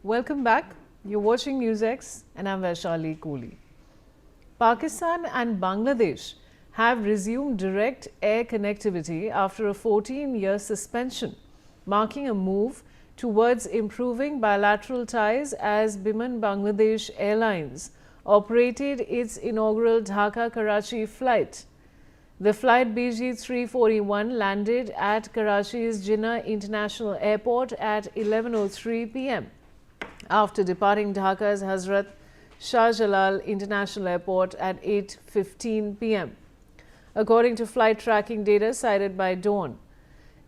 Welcome back. You're watching Newsx and I'm Vaishali Kohli. Pakistan and Bangladesh have resumed direct air connectivity after a 14-year suspension, marking a move towards improving bilateral ties as Biman Bangladesh Airlines operated its inaugural Dhaka-Karachi flight. The flight BG 341 landed at Karachi's Jinnah International Airport at 11:03 p.m. after departing Dhaka's Hazrat Shah Jalal International Airport at 8:15 p.m. According to flight tracking data cited by Dawn,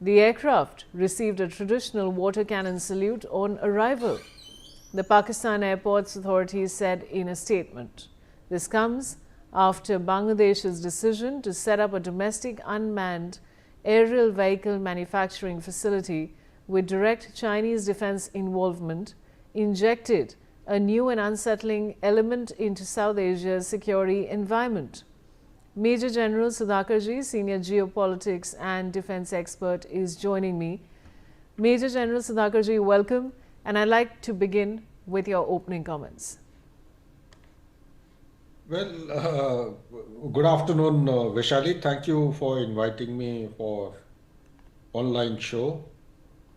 the aircraft received a traditional water cannon salute on arrival, the Pakistan Airports Authority said in a statement. This comes after Bangladesh's decision to set up a domestic unmanned aerial vehicle manufacturing facility with direct Chinese defense involvement injected a new and unsettling element into South Asia's security environment. Major General Sudhakarji, senior geopolitics and defense expert, is joining me. Major General Sudhakarji, welcome, and I'd like to begin with your opening comments. Well, good afternoon, Vaishali. Thank you for inviting me for online show.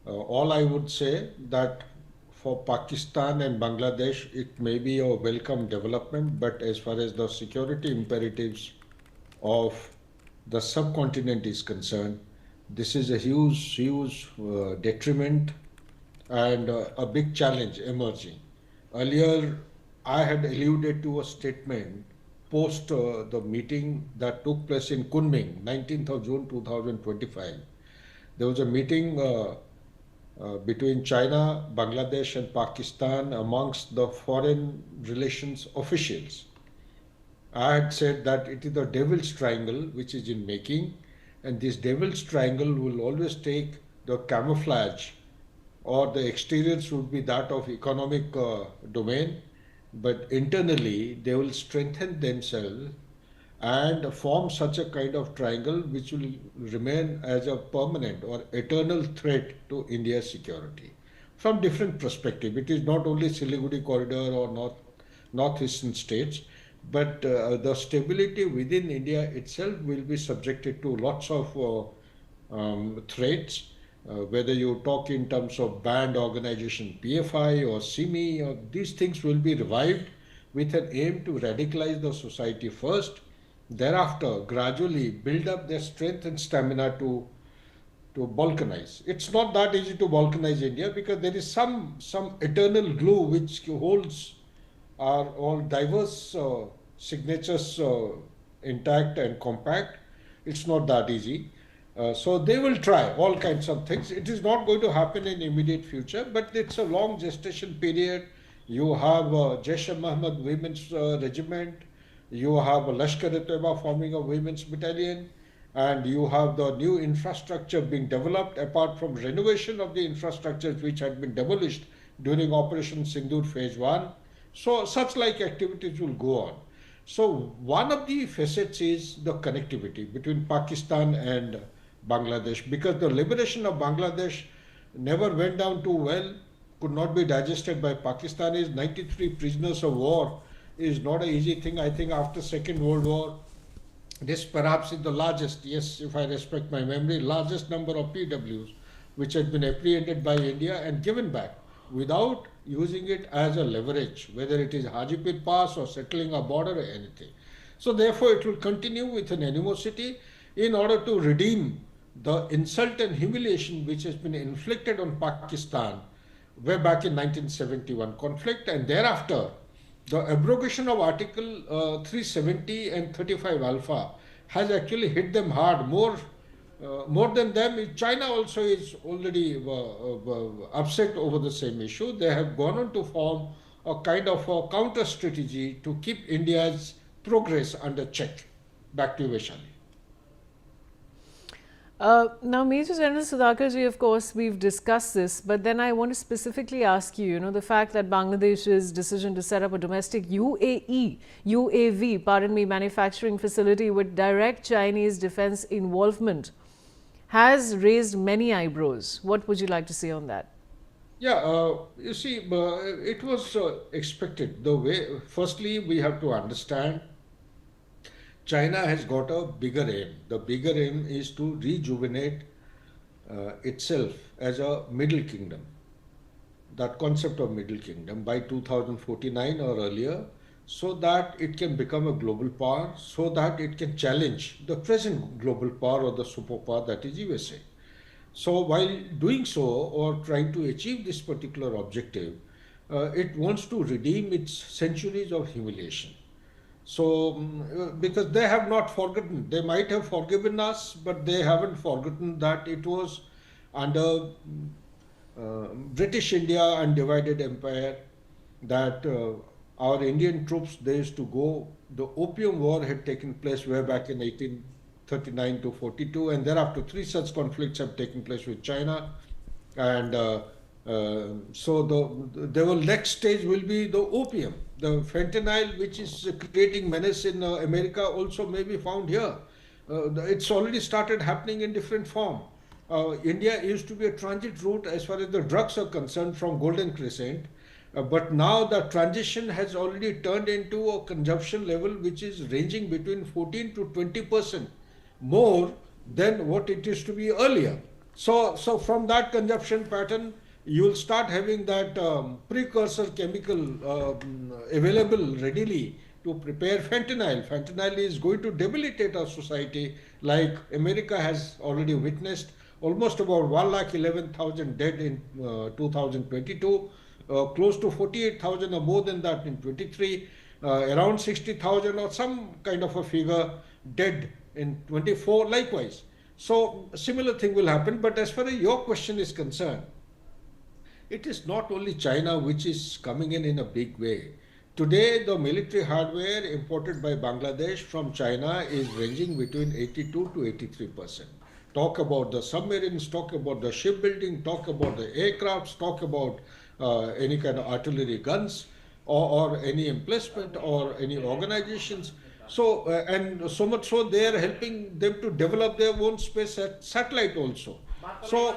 All I would say that for Pakistan and Bangladesh, it may be a welcome development, but as far as the security imperatives of the subcontinent is concerned, this is a huge detriment and a big challenge emerging. Earlier, I had alluded to a statement post the meeting that took place in Kunming, 19th of June 2025. There was a meeting between China, Bangladesh and Pakistan amongst the foreign relations officials. I had said that it is the devil's triangle which is in making, and this devil's triangle will always take the camouflage, or the exteriors would be that of economic domain, but internally they will strengthen themselves and form such a kind of triangle which will remain as a permanent or eternal threat to India's security. From different perspectives, it is not only Siliguri corridor or northeastern states, but the stability within India itself will be subjected to lots of threats. Whether you talk in terms of banned organization PFI or SIMI, or these things will be revived with an aim to radicalize the society first, thereafter gradually build up their strength and stamina to balkanize. It's not that easy to balkanize India because there is some eternal glue which holds our all diverse signatures intact and compact. It's not that easy. So they will try all kinds of things. It is not going to happen in immediate future, but it's a long gestation period. You have Jaish-e-Mohammed Women's Regiment, you have Lashkar-e-Taiba forming a women's battalion, and you have the new infrastructure being developed apart from renovation of the infrastructure which had been demolished during Operation Sindoor Phase 1. So such like activities will go on. So one of the facets is the connectivity between Pakistan and Bangladesh, because the liberation of Bangladesh never went down too well, could not be digested by Pakistanis. 93 prisoners of war is not an easy thing. I think after Second World War, this perhaps is the largest, yes, if I respect my memory, largest number of PWs which had been apprehended by India and given back without using it as a leverage, whether it is Hajipur Pass or settling a border or anything. So therefore it will continue with an animosity in order to redeem the insult and humiliation which has been inflicted on Pakistan way back in 1971 conflict, and thereafter the abrogation of Article 370 and 35 Alpha has actually hit them hard. More than them, China also is already upset over the same issue. They have gone on to form a kind of a counter strategy to keep India's progress under check. Back to you, Vaishali. Now, Major General Sudhakarji, of course, we've discussed this, but then I want to specifically ask you, the fact that Bangladesh's decision to set up a domestic UAV, manufacturing facility with direct Chinese defense involvement has raised many eyebrows. What would you like to say on that? Yeah, you see, it was expected. The way, firstly, we have to understand China has got a bigger aim. The bigger aim is to rejuvenate itself as a middle kingdom. That concept of middle kingdom by 2049 or earlier, so that it can become a global power, so that it can challenge the present global power or the superpower that is USA. So while doing so or trying to achieve this particular objective, it wants to redeem its centuries of humiliation. So, because they have not forgotten, they might have forgiven us, but they haven't forgotten that it was under British India undivided empire that our Indian troops they used to go. The Opium War had taken place way back in 1839 to 42, and thereafter three such conflicts have taken place with China. And so the will next stage will be the opium, the fentanyl, which is creating menace in America, also may be found here. It's already started happening in different form. India used to be a transit route as far as the drugs are concerned from Golden Crescent, but now the transition has already turned into a consumption level which is ranging between 14 to 20% more than what it used to be earlier. So from that consumption pattern, you will start having that precursor chemical available readily to prepare fentanyl. Fentanyl is going to debilitate our society, like America has already witnessed. Almost about 1,11,000 dead in 2022, close to 48,000 or more than that in 23, around 60,000 or some kind of a figure dead in 24 likewise. So similar thing will happen. But as far as your question is concerned, it is not only China which is coming in a big way. Today, the military hardware imported by Bangladesh from China is ranging between 82 to 83%. Talk about the submarines, talk about the shipbuilding, talk about the aircrafts, talk about any kind of artillery guns or any emplacement or any organizations. So, and so much so they are helping them to develop their own space satellite also. So,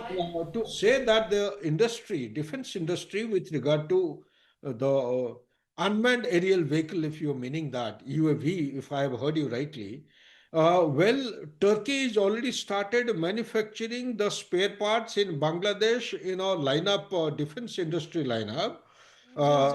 to say that the industry, defense industry, with regard to the unmanned aerial vehicle, if you're meaning that, UAV, if I have heard you rightly, well, Turkey has already started manufacturing the spare parts in Bangladesh in our lineup, defense industry lineup. Just